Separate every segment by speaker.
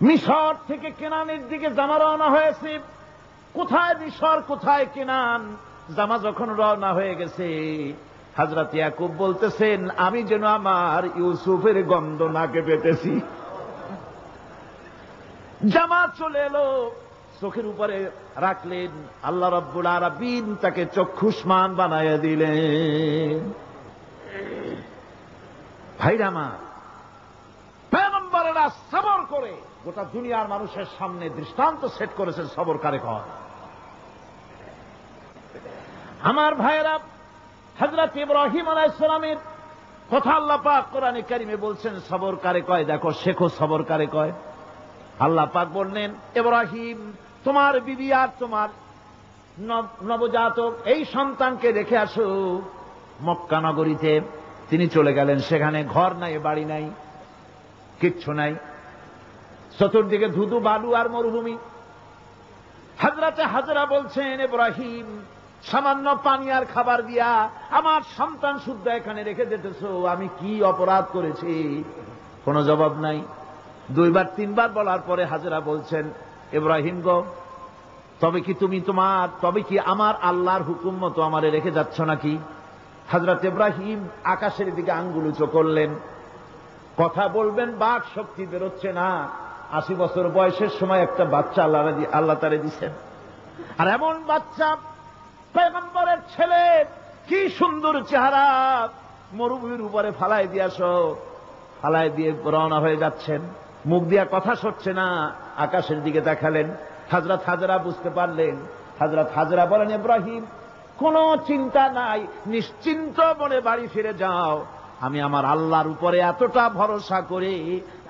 Speaker 1: মিশর থেকে কেনানের দিকে জামা রওনা হয়েছে। কোথায় মিশর, কোথায় কেনান? জামা যখন রওনা হয়ে গেছে, হযরত ইয়াকুব বলতেছেন, আমি যেন আমার ইউসুফের গন্ধ নাকে পেতেছি। জামা চলে এলো, চোখের উপরে রাখলেন, আল্লাহ রাব্বুল আলামিন তাকে চক্ষুষ্মান বানাইয়া দিলেন। ভাইরা আমার, পয়গম্বরেরা সবর করে গোটা দুনিয়ার মানুষের সামনে দৃষ্টান্ত সেট করেছেন সবর কারে কয়। আমার ভাইয়েরা, হযরত ইব্রাহিম আলাইহিস সালামের কথা আল্লাহ পাক কোরআনে কারিমে বলছেন সবর কারে কয়। দেখো, শেখো সবর কারে কয়। আল্লাহ পাক বললেন, ইব্রাহিম, তোমার বিবি আর তোমার নবজাতক এই সন্তানকে রেখে আসো মক্কা নগরীতে। তিনি চলে গেলেন। সেখানে ঘর নাই, বাড়ি নাই, কিচ্ছু নাই, চতুর্দিকে ধুধু বালু আর মরুভূমি। হযরতে হাজরা বলছেন, ইব্রাহিম, সামান্য পানি আর খাবার দিয়া আমার সন্তান শুদ্ধ এখানে রেখে যেতেছো, আমি কি অপরাধ করেছি? কোনো জবাব নাই। দুইবার তিনবার বলার পরে হাজরা বলছেন, ইব্রাহিম গো, তবে কি আমার আল্লাহর হুকুম মতো আমারে রেখে যাচ্ছ নাকি? হযরত ইব্রাহিম আকাশের দিকে আঙ্গুল উঁচু করলেন। কথা বলবেন, বাক শক্তি বেরোচ্ছে না। 80 বছর বয়সের সময় একটা বাচ্চা আল্লাহ তারে দিচ্ছেন। আর এমন বাচ্চা, পয়গম্বরের ছেলে, কি সুন্দর চেহারা, মরুভূমির উপরে ফালাই দিয়াছ। ফালাই দিয়ে রওনা হয়ে যাচ্ছেন, মুখ দিয়া কথা সরছে না, আকাশের দিকে দেখালেন। হযরত হাজরা বুঝতে পারলেন। হযরত হাজরা বলেন, ইব্রাহিম, কোনো চিন্তা নাই, নিশ্চিন্ত মনে বাড়ি ফিরে যাও। আমি আমার আল্লাহর উপরে এতটা ভরসা করি,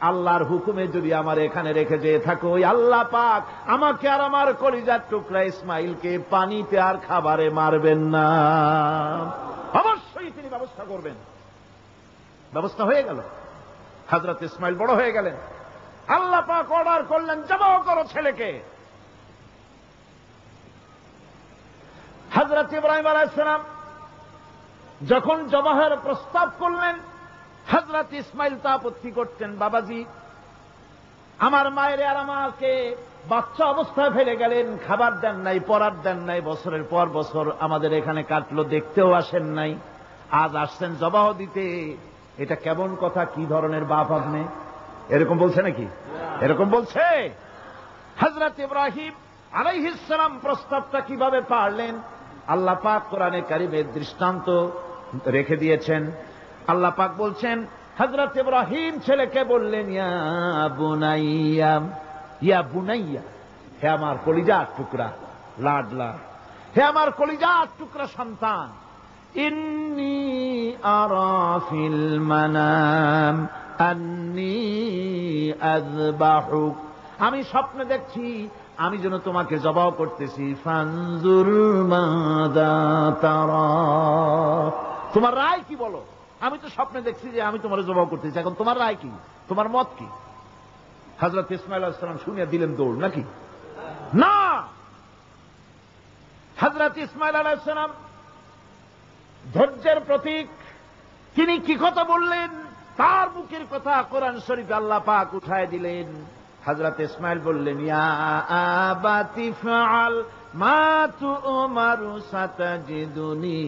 Speaker 1: আল্লাহর হুকুমে যদি আমার এখানে রেখে যেয়ে থাকো, ওই আল্লাহ পাক আমাকে আর আমার কলিজার টুকরা ইসমাইলকে পানিতে আর খাবারে মারবেন না, অবশ্যই তিনি ব্যবস্থা করবেন। ব্যবস্থা হয়ে গেল। হযরত ইসমাইল বড় হয়ে গেলেন। আল্লাহ পাক অর্ডার করলেন, জবাহ করো ছেলেকে। হযরত ইব্রাহিম আলাইহিস সালাম যখন জবাহের প্রস্তাব করলেন, হযরত ইসমাইল তা আপত্তি করতেন, বাবাজি, আমার মায়ের আর আমাকে বাচ্চা অবস্থায় ফেলে গেলেন, খাবার দেন নাই, পরার দেন নাই, বছরের পর বছর আমাদের এখানে কাটলো, দেখতেও আসেন নাই, আজ আসছেন জবাহ দিতে। এটা কেমন কথা? কি ধরনের বাপ আপনি? এরকম বলছে নাকি? এরকম বলছে? হযরত ইব্রাহিম আলাইহিস সালাম প্রস্তাবটা কিভাবে পারলেন? আল্লাহ পাক কোরআনে কারিমে দৃষ্টান্ত রেখে দিয়েছেন। আল্লাহ পাক বলছেন, হযরত ইব্রাহিম ছেলেকে বললেন, ইয়া বুনাইয়া, ইয়া বুনাইয়া, হে আমার কলিজার টুকরা লাডলা, হে আমার কলিজার টুকরা সন্তান, ইন্নী আরা ফিল মানাম আন্নী আযবাহুক, আমি স্বপ্নে দেখছি আমি যেন তোমাকে জবাহ করতেছি। ফানজুর মাযা তারা, তোমার রায় কি বলো? আমি তো স্বপ্নে দেখছি যে আমি তোমার জবাহ করতেছি, এখন তোমার রায় কি, তোমার মত কি? হযরত ইসমাঈল আলাইহিস সালাম শুনিয়া দিলেন দৌড়, নাকি না? হযরত ইসমাঈল আলাইহিস সালাম ধৈর্যের প্রতীক। তিনি কি কথা বললেন? তার মুখের কথা কোরআন শরীফে আল্লাহ পাক উঠায় দিলেন। হযরত ইসমাঈল বললেন, ইয়া আবাতি ফাআল মা তু'মারু সাতাজিদুনি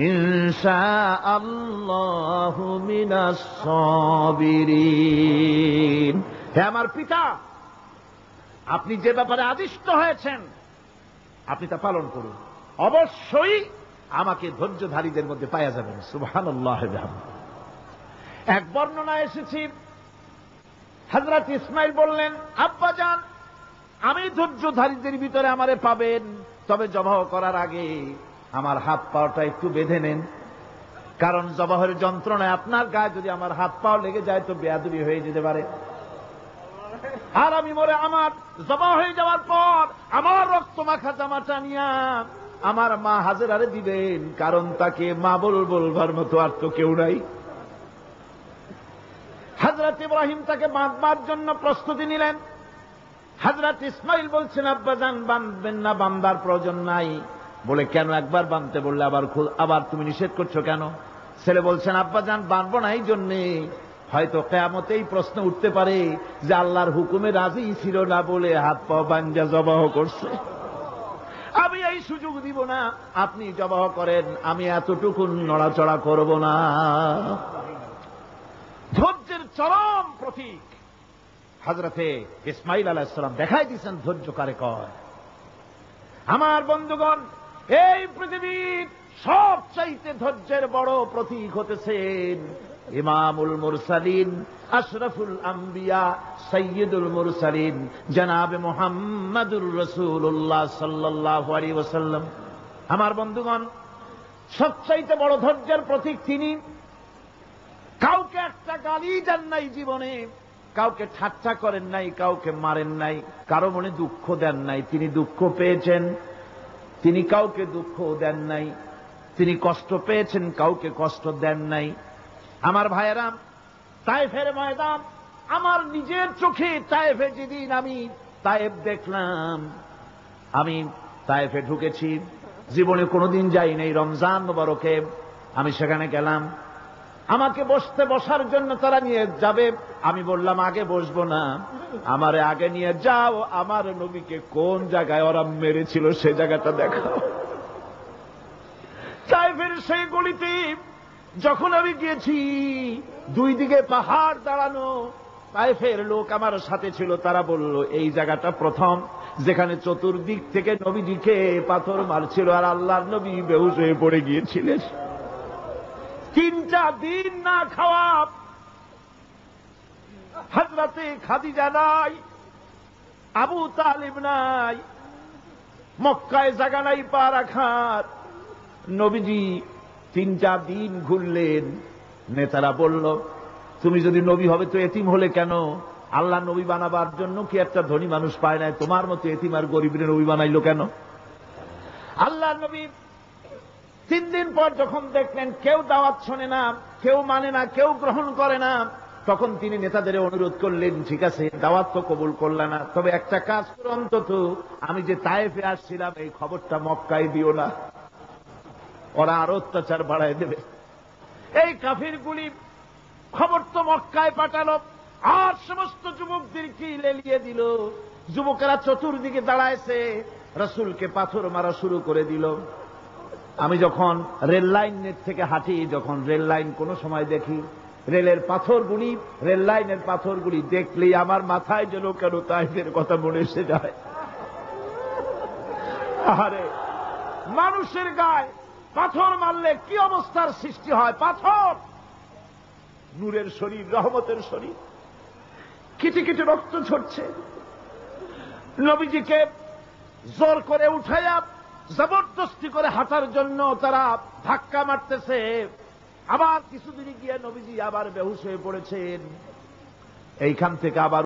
Speaker 1: ইনশাআল্লাহু মিনাস সাবিরিন, হে আমার পিতা, আপনি যে ব্যাপারে আদিষ্ট হয়েছেন আপনি তা পালন করুন, অবশ্যই আমাকে ধৈর্যধারীদের মধ্যে পাওয়া যাবেন। সুবহানাল্লাহ। এক বর্ণনায় এসেছি, হযরত ইসমাঈল বললেন, আব্বাজান, আমি ধৈর্যধারীদের ভিতরে আমারে পাবেন, তবে জবাহ করার আগে আমার হাত পাওটা একটু বেঁধে নেন, কারণ জবাহের যন্ত্রণায় আপনার গায়ে যদি আমার হাত পাও লেগে যায় তো বেয়াদবি হয়ে যেতে পারে। আর আমি মরে আমার জবাহ হয়ে যাওয়ার পর আমার রক্ত মাখা জামাটা নিয়া আমার মা হাজেরারে দিবেন, কারণ তাকে মা বলবার মতো আর তো কেউ নাই। হযরত ইব্রাহিম তাকে বাঁধবার জন্য প্রস্তুতি নিলেন। হযরত ইসমাঈল বলছেন, আব্বাজান, বাঁধবেন না, বাঁধবার প্রয়োজন নাই। বলে, কেন? একবার বাঁধতে বললে আবার তুমি নিষেধ করছো কেন? ছেলে বলছেন, আব্বাজান, বাঁধবো না এই জন্যে, হয়তো কিয়ামতেই প্রশ্ন উঠতে পারে যে আল্লাহর হুকুমে রাজি ছিল না বলে হাত পা বাঞ্জা জবাহ করছে। আমি এই সুযোগ দিব না, আপনি জবাহ করেন, আমি এতটুকু নড়াচড়া করব না। ধৈর্যের চরম প্রতীক হযরতে ইসমাঈল আলাইহিস সালাম দেখাই দিয়েছেন ধৈর্য কারে কয়। আমার বন্ধুগণ, এই পৃথিবীর সবচাইতে ধৈর্যের বড় প্রতীক হতেছেন ইমামুল মুরসালিন, আশরাফুল আম্বিয়া, সাইয়্যিদুল মুরসালিন জনাবে মুহাম্মাদুর রাসূলুল্লাহ সাল্লাল্লাহু আলাইহি ওয়াসাল্লাম। আমার বন্ধুগণ, সবচাইতে বড় ধৈর্যের প্রতীক তিনি। কাউকে একটা গালি দেন নাই জীবনে, কাউকে ঠাট্টা করেন নাই, কাউকে মারেন নাই, কারো মনে দুঃখ দেন নাই। তিনি দুঃখ পেয়েছেন, তিনি কাউকে দুঃখ দেন নাই। তিনি কষ্ট পেয়েছেন, কাউকে কষ্ট দেন নাই। আমার ভাইয়েরা, তায়েফের ময়দান, আমার নিজের চোখে তায়েফে যেদিন আমি তায়েফ দেখলাম, আমি তায়েফে ঢুকেছি, জীবনে কোনোদিন যাই নাই। রমজান মোবারকে আমি সেখানে গেলাম, আমাকে বসার জন্য তারা নিয়ে যাবে। আমি বললাম আগে বসবো না, আমারে আগে নিয়ে যাও, আমার নবীকে কোন জায়গায় ওরা মেরেছিল সে জায়গাটা দেখাও। তায়েফের সেই গলিতে যখন আমি গিয়েছি, দুই দিকে পাহাড় দাঁড়ানো, তায়েফের লোক আমার সাথে ছিল, তারা বলল এই জায়গাটা প্রথম যেখানে চতুর্দিক থেকে নবীজিকে পাথর মারছিল আর আল্লাহর নবী বেহুশ হয়ে পড়ে গিয়েছিলেন। 3টা দিন না খাওয়া, হযরতে খাদিজা নাই, আবু তালিব নাই, মক্কায় জায়গা নাই পা রাখার। নবীজি 3টা দিন ঘুরলেন। নেতারা বলল তুমি যদি নবী হবে তো এতিম হলে কেন? আল্লাহ নবী বানাবার জন্য কি একটা ধনী মানুষ পায় নাই? তোমার মতো এতিম আর গরিবের নবী বানাইলো কেন? আল্লাহ নবী 3 দিন পর যখন দেখলেন কেউ দাওয়াত শোনে না, কেউ মানে না, কেউ গ্রহণ করে না, তখন তিনি নেতাদের অনুরোধ করলেন, ঠিক আছে দাওয়াত তো কবুল করলে না, তবে একটা কাজ করো, অন্তত আমি যে তায়েফে আসছিলাম এই খবরটা মক্কায় দিও না, ওরা আরো অত্যাচার বাড়ায় দেবে। এই কাফিরগুলি খবর তো মক্কায় পাঠালো, আর সমস্ত যুবকদেরকে লেলিয়ে দিল। যুবকেরা চতুর্দিকে দাঁড়াইছে, রাসূলকে পাথর মারা শুরু করে দিল। আমি যখন রেল লাইনের থেকে হাঁটি, যখন রেল লাইন কোনো সময় দেখি, রেলের পাথরগুলি, রেল লাইনের পাথরগুলি দেখলেই আমার মাথায় যেন কেন তায়েফের কথা মনে এসে যায়। আরে মানুষের গায়ে পাথর মারলে কি অবস্থার সৃষ্টি হয়? পাথর নূরের শরীর, রহমতের শরীর, কিটি কিটি রক্ত ঝরছে। নবীজিকে জোর করে উঠাইয়া জবরদস্তি করে হাঁটার জন্য তারা ধাক্কা মারতেছে। আবার কিছুদিন গিয়ে নবীজি আবার বেহুশ হয়ে পড়েছেন। এইখান থেকে আবার